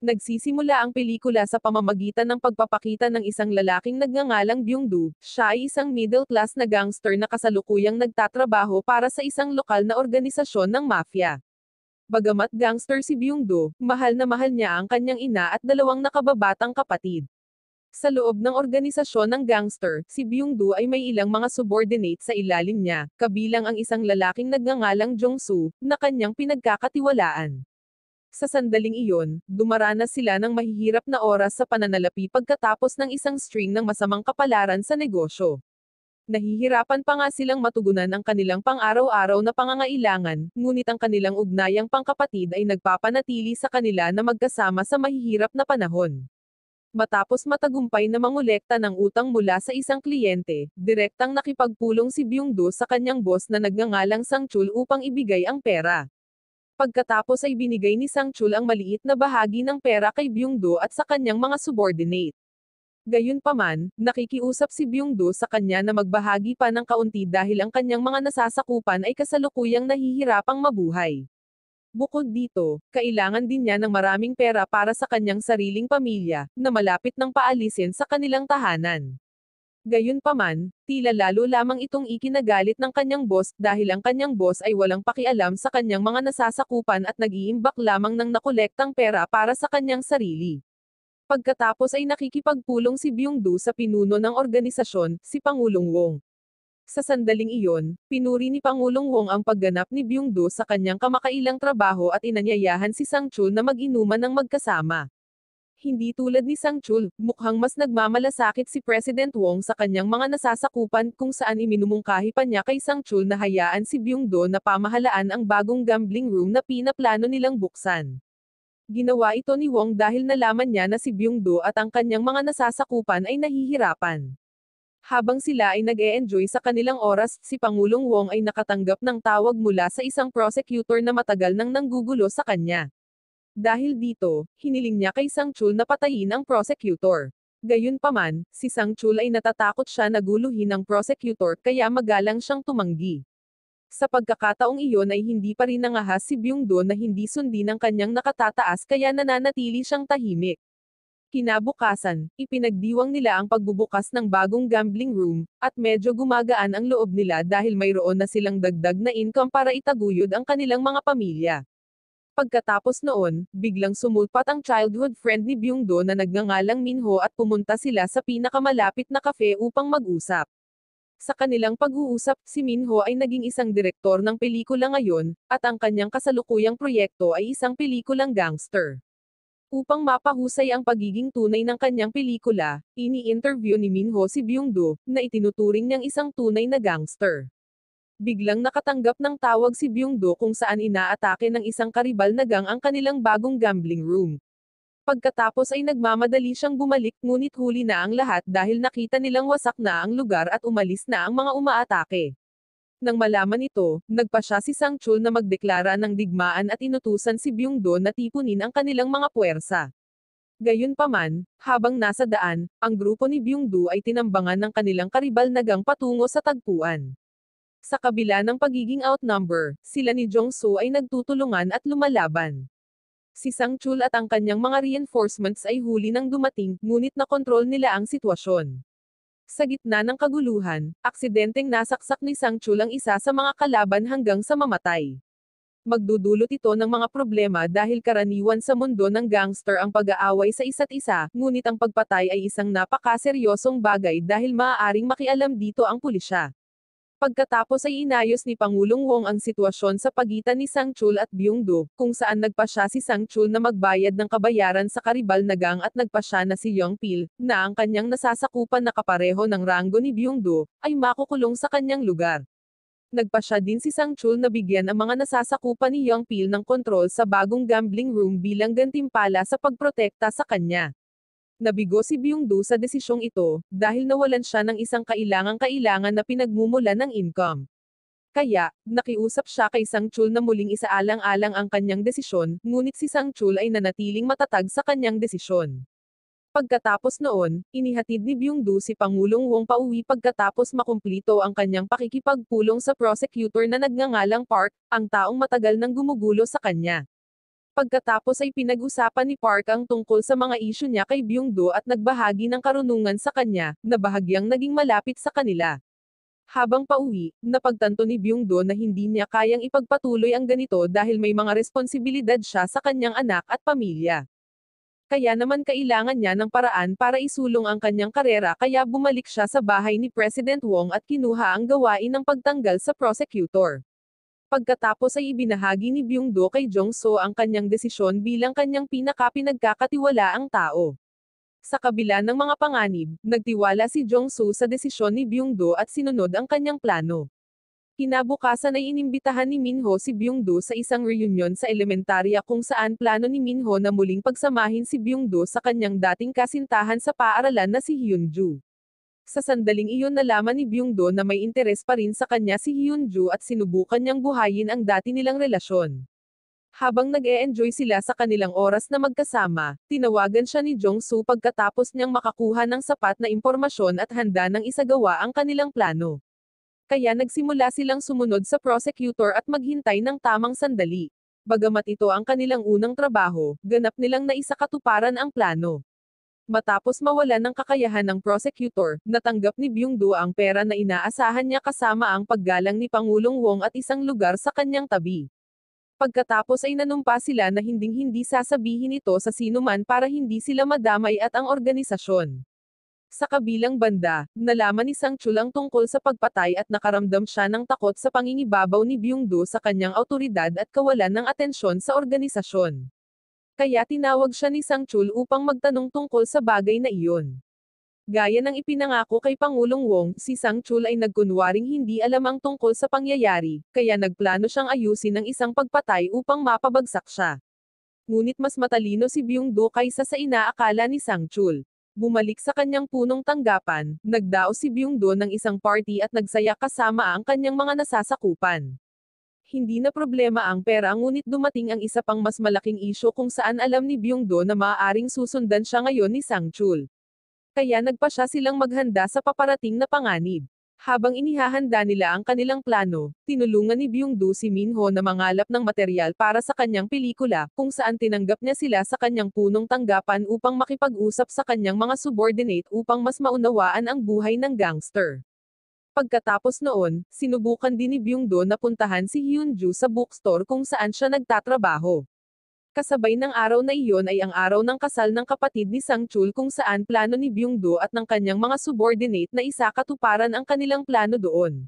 Nagsisimula ang pelikula sa pamamagitan ng pagpapakita ng isang lalaking nagngangalang Byung-do. Siya ay isang middle-class na gangster na kasalukuyang nagtatrabaho para sa isang lokal na organisasyon ng mafia. Bagamat gangster si Byung-do, mahal na mahal niya ang kanyang ina at dalawang nakababatang kapatid. Sa loob ng organisasyon ng gangster, si Byung-do ay may ilang mga subordinate sa ilalim niya, kabilang ang isang lalaking nagngangalang Jong-soo, na kanyang pinagkakatiwalaan. Sa sandaling iyon, dumaranas sila ng mahihirap na oras sa pananalapi pagkatapos ng isang string ng masamang kapalaran sa negosyo. Nahihirapan pa nga silang matugunan ang kanilang pang-araw-araw na pangangailangan, ngunit ang kanilang ugnayang pangkapatid ay nagpapanatili sa kanila na magkasama sa mahihirap na panahon. Matapos matagumpay na mangolekta ng utang mula sa isang kliyente, direktang nakipagpulong si Byung-do sa kanyang boss na nagngangalang Sang-chul upang ibigay ang pera. Pagkatapos ay binigay ni Sang-chul ang maliit na bahagi ng pera kay Byung-do at sa kanyang mga subordinate. Gayunpaman, nakikiusap si Byung-do sa kanya na magbahagi pa ng kaunti dahil ang kanyang mga nasasakupan ay kasalukuyang nahihirapang mabuhay. Bukod dito, kailangan din niya ng maraming pera para sa kanyang sariling pamilya, na malapit ng paalisin sa kanilang tahanan. Gayunpaman, tila lalo lamang itong ikinagalit ng kanyang boss dahil ang kanyang boss ay walang pakialam sa kanyang mga nasasakupan at nag-iimbak lamang ng nakolektang pera para sa kanyang sarili. Pagkatapos ay nakikipagpulong si Byung-do sa pinuno ng organisasyon, si Pangulong Wong. Sa sandaling iyon, pinuri ni Pangulong Wong ang pagganap ni Byung-do sa kanyang kamakailang trabaho at inanyayahan si Sang-chul na mag-inuman ng magkasama. Hindi tulad ni Sang-chul, mukhang mas nagmamalasakit si President Wong sa kanyang mga nasasakupan kung saan iminumungkahi pa niya kay Sang-chul na hayaan si Byung-do na pamahalaan ang bagong gambling room na pinaplano nilang buksan. Ginawa ito ni Wong dahil nalaman niya na si Byung-do at ang kanyang mga nasasakupan ay nahihirapan. Habang sila ay nag-e-enjoy sa kanilang oras, si Pangulong Wong ay nakatanggap ng tawag mula sa isang prosecutor na matagal nang nanggugulo sa kanya. Dahil dito, hiniling niya kay Sang-chul na patayin ang prosecutor. Gayunpaman, si Sang-chul ay natatakot siya na guluhin ang prosecutor kaya magalang siyang tumanggi. Sa pagkakataong iyon ay hindi pa rin nangahas si Byung-do na hindi sundin ang kanyang nakatataas kaya nananatili siyang tahimik. Kinabukasan, ipinagdiwang nila ang pagbubukas ng bagong gambling room, at medyo gumagaan ang loob nila dahil mayroon na silang dagdag na income para itaguyod ang kanilang mga pamilya. Pagkatapos noon, biglang sumulpat ang childhood friend ni Byung-do na nagngangalang Minho at pumunta sila sa pinakamalapit na cafe upang mag-usap. Sa kanilang pag-uusap, si Minho ay naging isang direktor ng pelikula ngayon, at ang kanyang kasalukuyang proyekto ay isang pelikulang gangster. Upang mapahusay ang pagiging tunay ng kanyang pelikula, ini-interview ni Minho si Byung-do, na itinuturing niyang isang tunay na gangster. Biglang nakatanggap ng tawag si Byung-do kung saan inaatake ng isang karibal na gang ang kanilang bagong gambling room. Pagkatapos ay nagmamadali siyang bumalik ngunit huli na ang lahat dahil nakita nilang wasak na ang lugar at umalis na ang mga umaatake. Nang malaman ito, nagpa siya si Sang-chul na magdeklara ng digmaan at inutusan si Byung-do na tipunin ang kanilang mga puwersa. Gayunpaman, habang nasa daan, ang grupo ni Byung-do ay tinambangan ng kanilang karibal na gang patungo sa tagpuan. Sa kabila ng pagiging outnumber, sila ni Jong-soo ay nagtutulungan at lumalaban. Si Sang-chul at ang kanyang mga reinforcements ay huli nang dumating, ngunit nakontrol nila ang sitwasyon. Sa gitna ng kaguluhan, aksidenteng nasaksak ni Sang-chul ang isa sa mga kalaban hanggang sa mamatay. Magdudulot ito ng mga problema dahil karaniwan sa mundo ng gangster ang pag-aaway sa isa't isa, ngunit ang pagpatay ay isang napakaseryosong bagay dahil maaaring makialam dito ang pulisya. Pagkatapos ay inayos ni Pangulong Wong ang sitwasyon sa pagitan ni Sang-chul at Byung-do, kung saan nagpa siya si Sang-chul na magbayad ng kabayaran sa karibal na gang at nagpa siya na si Young-pil, na ang kanyang nasasakupan na kapareho ng ranggo ni Byung-do, ay makukulong sa kanyang lugar. Nagpa siya din si Sang-chul na bigyan ang mga nasasakupan ni Young-pil ng kontrol sa bagong gambling room bilang gantimpala sa pagprotekta sa kanya. Nabigo si Byung-do sa desisyong ito, dahil nawalan siya ng isang kailangang-kailangan na pinagmumulan ng income. Kaya, nakiusap siya kay Sang-chul na muling isaalang-alang ang kanyang desisyon, ngunit si Sang-chul ay nanatiling matatag sa kanyang desisyon. Pagkatapos noon, inihatid ni Byung-do si Pangulong Wong pauwi pagkatapos makumplito ang kanyang pakikipagpulong sa prosecutor na nagngangalang Park, ang taong matagal nang gumugulo sa kanya. Pagkatapos ay pinag-usapan ni Park ang tungkol sa mga isyu niya kay Byung-do at nagbahagi ng karunungan sa kanya, na bahagyang naging malapit sa kanila. Habang pauwi, napagtanto ni Byung-do na hindi niya kayang ipagpatuloy ang ganito dahil may mga responsibilidad siya sa kanyang anak at pamilya. Kaya naman kailangan niya ng paraan para isulong ang kanyang karera kaya bumalik siya sa bahay ni President Wong at kinuha ang gawain ng pagtanggal sa prosecutor. Pagkatapos ay ibinahagi ni Byung-do kay Jong-soo ang kanyang desisyon bilang kanyang pinaka-pinagkakatiwalaang tao. Sa kabila ng mga panganib, nagtiwala si Jong-soo sa desisyon ni Byung-do at sinunod ang kanyang plano. Kinabukasan ay inimbitahan ni Minho si Byung-do sa isang reunion sa elementarya kung saan plano ni Minho na muling pagsamahin si Byung-do sa kanyang dating kasintahan sa paaralan na si Hyunju. Sa sandaling iyon nalaman ni Byung-do na may interes pa rin sa kanya si Hyunju at sinubukan niyang buhayin ang dati nilang relasyon. Habang nag-e-enjoy sila sa kanilang oras na magkasama, tinawagan siya ni Jong-soo pagkatapos niyang makakuha ng sapat na impormasyon at handa ng isagawa ang kanilang plano. Kaya nagsimula silang sumunod sa prosecutor at maghintay ng tamang sandali. Bagamat ito ang kanilang unang trabaho, ganap nilang naisakatuparan ang plano. Matapos mawalan ng kakayahan ng prosecutor, natanggap ni Byung-do ang pera na inaasahan niya kasama ang paggalang ni Pangulong Wong at isang lugar sa kanyang tabi. Pagkatapos ay nanumpa sila na hinding-hindi sasabihin ito sa sinuman para hindi sila madamay at ang organisasyon. Sa kabilang banda, nalaman ni Sang-chul ang tungkol sa pagpatay at nakaramdam siya ng takot sa pangingibabaw ni Byung-do sa kanyang awtoridad at kawalan ng atensyon sa organisasyon. Kaya tinawag siya ni Sang-chul upang magtanong tungkol sa bagay na iyon. Gaya ng ipinangako kay Pangulong Wong, si Sang-chul ay nagkunwaring hindi alam ang tungkol sa pangyayari, kaya nagplano siyang ayusin ang isang pagpatay upang mapabagsak siya. Ngunit mas matalino si Byung-do kaysa sa inaakala ni Sang-chul. Bumalik sa kanyang punong tanggapan, nagdaos si Byung-do ng isang party at nagsaya kasama ang kanyang mga nasasakupan. Hindi na problema ang pera ngunit dumating ang isa pang mas malaking isyu kung saan alam ni Byung-do na maaaring susundan siya ngayon ni Sang-chul. Kaya nagpa siya silang maghanda sa paparating na panganib. Habang inihahanda nila ang kanilang plano, tinulungan ni Byung-do si Minho na mangalap ng material para sa kanyang pelikula, kung saan tinanggap niya sila sa kanyang punong tanggapan upang makipag-usap sa kanyang mga subordinate upang mas maunawaan ang buhay ng gangster. Pagkatapos noon, sinubukan din ni Byung-do na puntahan si Hyunju sa bookstore kung saan siya nagtatrabaho. Kasabay ng araw na iyon ay ang araw ng kasal ng kapatid ni Sang-chul kung saan plano ni Byung-do at ng kanyang mga subordinate na isakatuparan ang kanilang plano doon.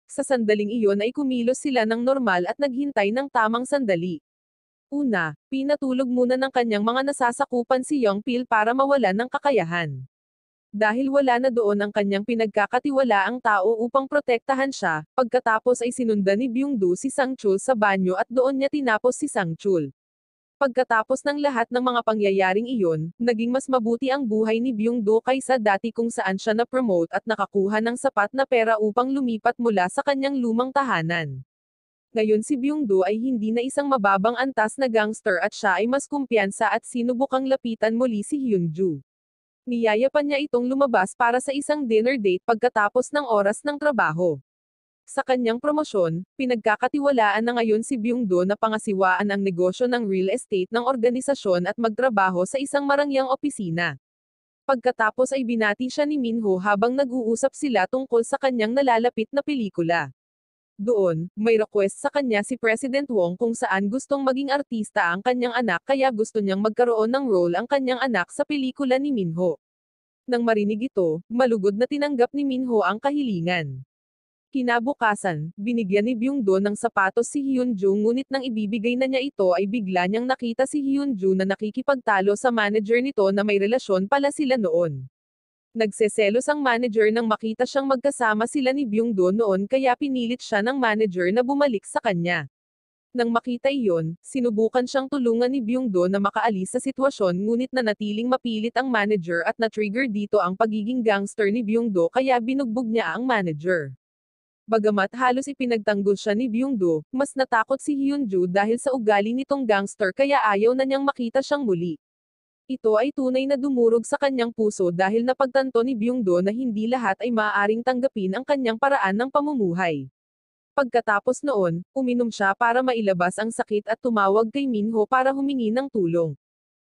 Sa sandaling iyon ay kumilos sila ng normal at naghintay ng tamang sandali. Una, pinatulog muna ng kanyang mga nasasakupan si Yongpil para mawalan ng kakayahan. Dahil wala na doon ang kanyang pinagkakatiwalaang tao upang protektahan siya, pagkatapos ay sinundan ni Byung-do si Sang-chul sa banyo at doon niya tinapos si Sang-chul. Pagkatapos ng lahat ng mga pangyayaring iyon, naging mas mabuti ang buhay ni Byung-do kaysa dati kung saan siya na-promote at nakakuha ng sapat na pera upang lumipat mula sa kanyang lumang tahanan. Ngayon si Byung-do ay hindi na isang mababang antas na gangster at siya ay mas kumpiyansa at sinubukang lapitan muli si Hyunju. Niyayapan niya itong lumabas para sa isang dinner date pagkatapos ng oras ng trabaho. Sa kanyang promosyon, pinagkakatiwalaan na ngayon si Byung-do na pangasiwaan ang negosyo ng real estate ng organisasyon at magtrabaho sa isang marangyang opisina. Pagkatapos ay binati siya ni Minho habang nag-uusap sila tungkol sa kanyang nalalapit na pelikula. Doon, may request sa kanya si President Wong kung saan gustong maging artista ang kanyang anak kaya gusto niyang magkaroon ng role ang kanyang anak sa pelikula ni Minho. Nang marinig ito, malugod na tinanggap ni Minho ang kahilingan. Kinabukasan, binigyan ni Byung-do ng sapatos si Hyunju ngunit nang ibibigay na niya ito ay bigla niyang nakita si Hyunju na nakikipagtalo sa manager nito na may relasyon pala sila noon. Nagseselos ang manager nang makita siyang magkasama sila ni Byung-do noon kaya pinilit siya ng manager na bumalik sa kanya. Nang makita iyon, sinubukan siyang tulungan ni Byung-do na makaalis sa sitwasyon ngunit nanatiling mapilit ang manager at na-trigger dito ang pagiging gangster ni Byung-do kaya binugbog niya ang manager. Bagamat halos ipinagtanggol siya ni Byung-do, mas natakot si Hyunju dahil sa ugali nitong gangster kaya ayaw na niyang makita siyang muli. Ito ay tunay na dumurog sa kanyang puso dahil napagtanto ni Byung-do na hindi lahat ay maaaring tanggapin ang kanyang paraan ng pamumuhay. Pagkatapos noon, uminom siya para mailabas ang sakit at tumawag kay Minho para humingi ng tulong.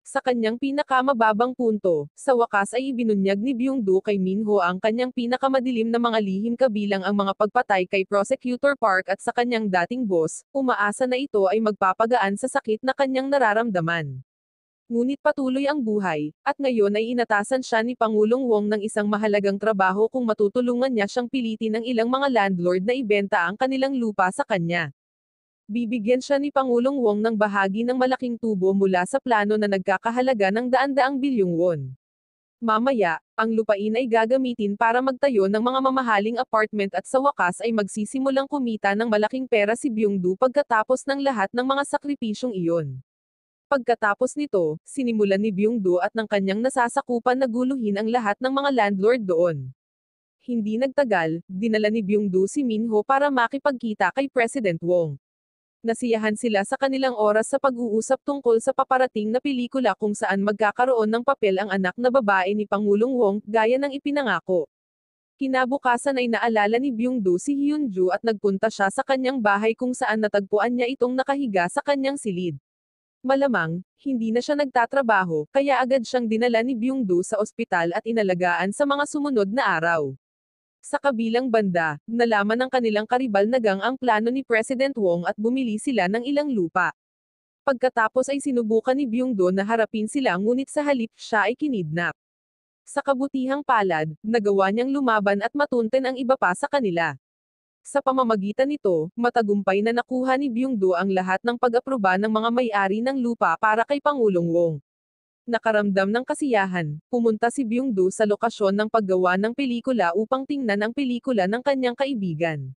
Sa kanyang pinakamababang punto, sa wakas ay ibinunyag ni Byung-do kay Minho ang kanyang pinakamadilim na mga lihim kabilang ang mga pagpatay kay Prosecutor Park at sa kanyang dating boss, umaasa na ito ay magpapagaan sa sakit na kanyang nararamdaman. Ngunit patuloy ang buhay, at ngayon ay inatasan siya ni Pangulong Wong ng isang mahalagang trabaho kung matutulungan niya siyang pilitin ng ilang mga landlord na ibenta ang kanilang lupa sa kanya. Bibigyan siya ni Pangulong Wong ng bahagi ng malaking tubo mula sa plano na nagkakahalaga ng daan-daang bilyong won. Mamaya, ang lupain ay gagamitin para magtayo ng mga mamahaling apartment at sa wakas ay magsisimulang kumita ng malaking pera si Byung-do pagkatapos ng lahat ng mga sakripisyong iyon. Pagkatapos nito, sinimulan ni Byung-do at ng kanyang nasasakupan na guluhin ang lahat ng mga landlord doon. Hindi nagtagal, dinala ni Byung-do si Minho para makipagkita kay President Wong. Nasiyahan sila sa kanilang oras sa pag-uusap tungkol sa paparating na pelikula kung saan magkakaroon ng papel ang anak na babae ni Pangulong Wong, gaya ng ipinangako. Kinabukasan ay naalala ni Byung-do si Hyun-ju at nagpunta siya sa kanyang bahay kung saan natagpuan niya itong nakahiga sa kanyang silid. Malamang, hindi na siya nagtatrabaho, kaya agad siyang dinala ni Byung-do sa ospital at inalagaan sa mga sumunod na araw. Sa kabilang banda, nalaman ng kanilang karibal na gang ang plano ni President Wong at bumili sila ng ilang lupa. Pagkatapos ay sinubukan ni Byung-do na harapin sila ngunit sa halip siya ay kinidnap. Sa kabutihang palad, nagawa niyang lumaban at matunten ang iba pa sa kanila. Sa pamamagitan nito, matagumpay na nakuha ni Byung-do ang lahat ng pag-aproba ng mga may-ari ng lupa para kay Pangulong Wong. Nakaramdam ng kasiyahan, pumunta si Byung-do sa lokasyon ng paggawa ng pelikula upang tingnan ang pelikula ng kanyang kaibigan.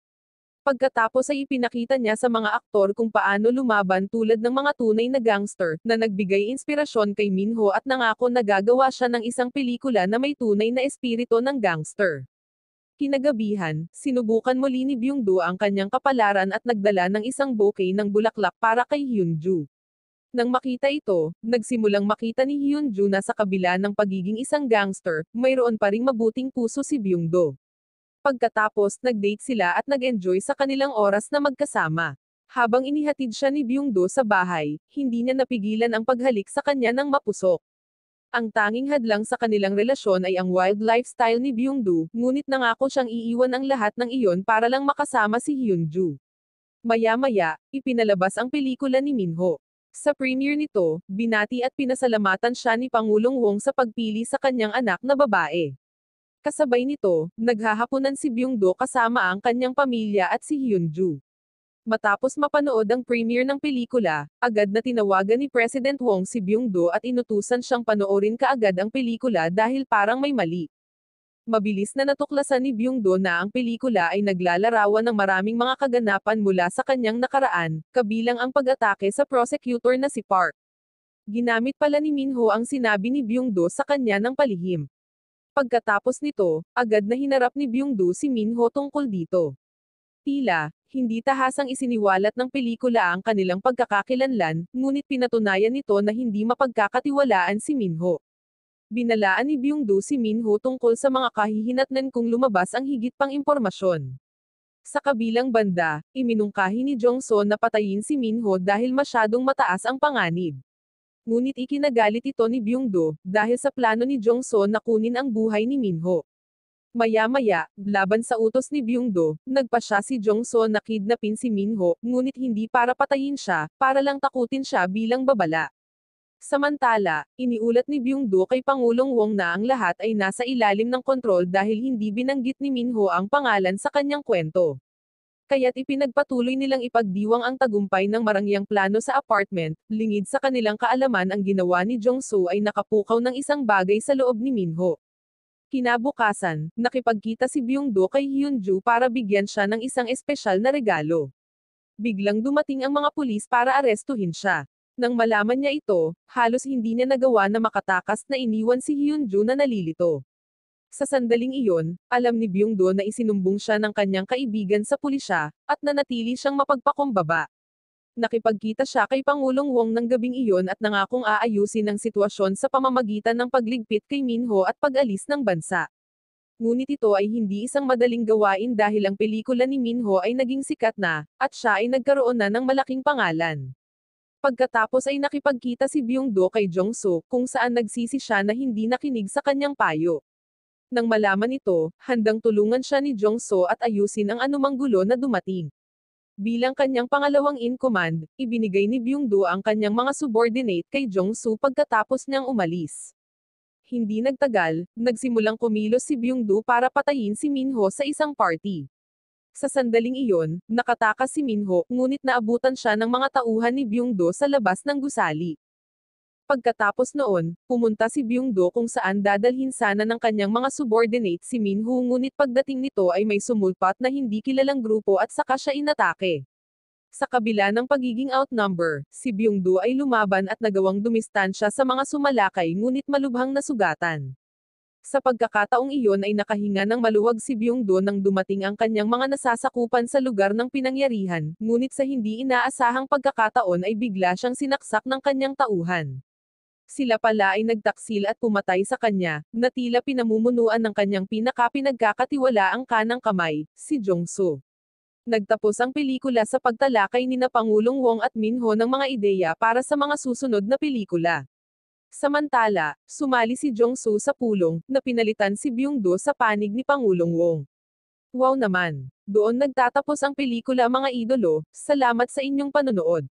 Pagkatapos ay ipinakita niya sa mga aktor kung paano lumaban tulad ng mga tunay na gangster, na nagbigay inspirasyon kay Minho at nangako na gagawa siya ng isang pelikula na may tunay na espiritu ng gangster. Kinagabihan, sinubukan muli ni Byung-do ang kanyang kapalaran at nagdala ng isang bouquet ng bulaklak para kay Hyun-ju. Nang makita ito, nagsimulang makita ni Hyun-ju na sa kabila ng pagiging isang gangster, mayroon pa ring mabuting puso si Byung-do. Pagkatapos, nag-date sila at nag-enjoy sa kanilang oras na magkasama. Habang inihatid siya ni Byung-do sa bahay, hindi niya napigilan ang paghalik sa kanya ng mapusok. Ang tanging hadlang sa kanilang relasyon ay ang wild lifestyle ni Byung-do, ngunit nangako siyang iiwan ang lahat ng iyon para lang makasama si Hyun-ju. Maya-maya, ipinalabas ang pelikula ni Minho. Sa premiere nito, binati at pinasalamatan siya ni Pangulong Wong sa pagpili sa kanyang anak na babae. Kasabay nito, naghahapunan si Byung-do kasama ang kanyang pamilya at si Hyun-ju. Matapos mapanood ang premiere ng pelikula, agad na tinawagan ni President Wong si Byung-do at inutusan siyang panoorin kaagad ang pelikula dahil parang may mali. Mabilis na natuklasan ni Byung-do na ang pelikula ay naglalarawan ng maraming mga kaganapan mula sa kanyang nakaraan, kabilang ang pag-atake sa prosecutor na si Park. Ginamit pala ni Minho ang sinabi ni Byung-do sa kanya ng palihim. Pagkatapos nito, agad na hinarap ni Byung-do si Minho tungkol dito. Tila, hindi tahasang isiniwalat ng pelikula ang kanilang pagkakakilanlan, ngunit pinatunayan nito na hindi mapagkakatiwalaan si Minho. Binalaan ni Byung-do si Minho tungkol sa mga kahihinatnan kung lumabas ang higit pang impormasyon. Sa kabilang banda, iminungkahi ni Jong-so na patayin si Minho dahil masyadong mataas ang panganib. Ngunit ikinagalit ito ni Byung-do, dahil sa plano ni Jong-so na kunin ang buhay ni Minho. Maya-maya, laban sa utos ni Byung-do, nagpasya si Jong-so na kidnapin si Minho, ngunit hindi para patayin siya, para lang takutin siya bilang babala. Samantala, iniulat ni Byung-do kay Pangulong Wong na ang lahat ay nasa ilalim ng kontrol dahil hindi binanggit ni Minho ang pangalan sa kanyang kwento. Kaya't ipinagpatuloy nilang ipagdiwang ang tagumpay ng marangyang plano sa apartment, lingid sa kanilang kaalaman ang ginawa ni Jong-so ay nakapukaw ng isang bagay sa loob ni Minho. Kinabukasan, nakipagkita si Byung-do kay Hyun-ju para bigyan siya ng isang espesyal na regalo. Biglang dumating ang mga pulis para arestuhin siya. Nang malaman niya ito, halos hindi niya nagawa na makatakas na iniwan si Hyun-ju na nalilito. Sa sandaling iyon, alam ni Byung-do na isinumbong siya ng kanyang kaibigan sa pulisya, at nanatili siyang mapagpakumbaba. Nakipagkita siya kay Pangulong Wong ng gabing iyon at nangakong aayusin ang sitwasyon sa pamamagitan ng pagligpit kay Minho at pag-alis ng bansa. ngunit ito ay hindi isang madaling gawain dahil ang pelikula ni Minho ay naging sikat na, at siya ay nagkaroon na ng malaking pangalan. Pagkatapos ay nakipagkita si Byung-do kay Jong-soo, kung saan nagsisi siya na hindi nakinig sa kanyang payo. Nang malaman ito, handang tulungan siya ni Jong-soo at ayusin ang anumang gulo na dumating. Bilang kanyang pangalawang in command, ibinigay ni Byung-do ang kanyang mga subordinate kay Jong-soo pagkatapos niyang umalis. Hindi nagtagal, nagsimulang kumilos si Byung-do para patayin si Minho sa isang party. Sa sandaling iyon, nakatakas si Minho, ngunit naabutan siya ng mga tauhan ni Byung-do sa labas ng gusali. Pagkatapos noon, pumunta si Byung-do kung saan dadalhin sana ng kanyang mga subordinate si Minho, ngunit pagdating nito ay may sumulpat na hindi kilalang grupo at saka siya inatake. Sa kabila ng pagiging outnumber, si Byung-do ay lumaban at nagawang dumistansya sa mga sumalakay ngunit malubhang nasugatan. Sa pagkakataong iyon ay nakahinga ng maluwag si Byung-do nang dumating ang kanyang mga nasasakupan sa lugar ng pinangyarihan, ngunit sa hindi inaasahang pagkakataon ay bigla siyang sinaksak ng kanyang tauhan. Sila pala ay nagtaksil at pumatay sa kanya, na tila pinamumunuan ng kanyang pinagkakatiwalaang kanang kamay, si Jong-soo. Nagtapos ang pelikula sa pagtalakay nina Pangulong Wong at Minho ng mga ideya para sa mga susunod na pelikula. Samantala, sumali si Jong-soo sa pulong, na pinalitan si Byung-do sa panig ni Pangulong Wong. Wow naman! Doon nagtatapos ang pelikula mga idolo, salamat sa inyong panonood.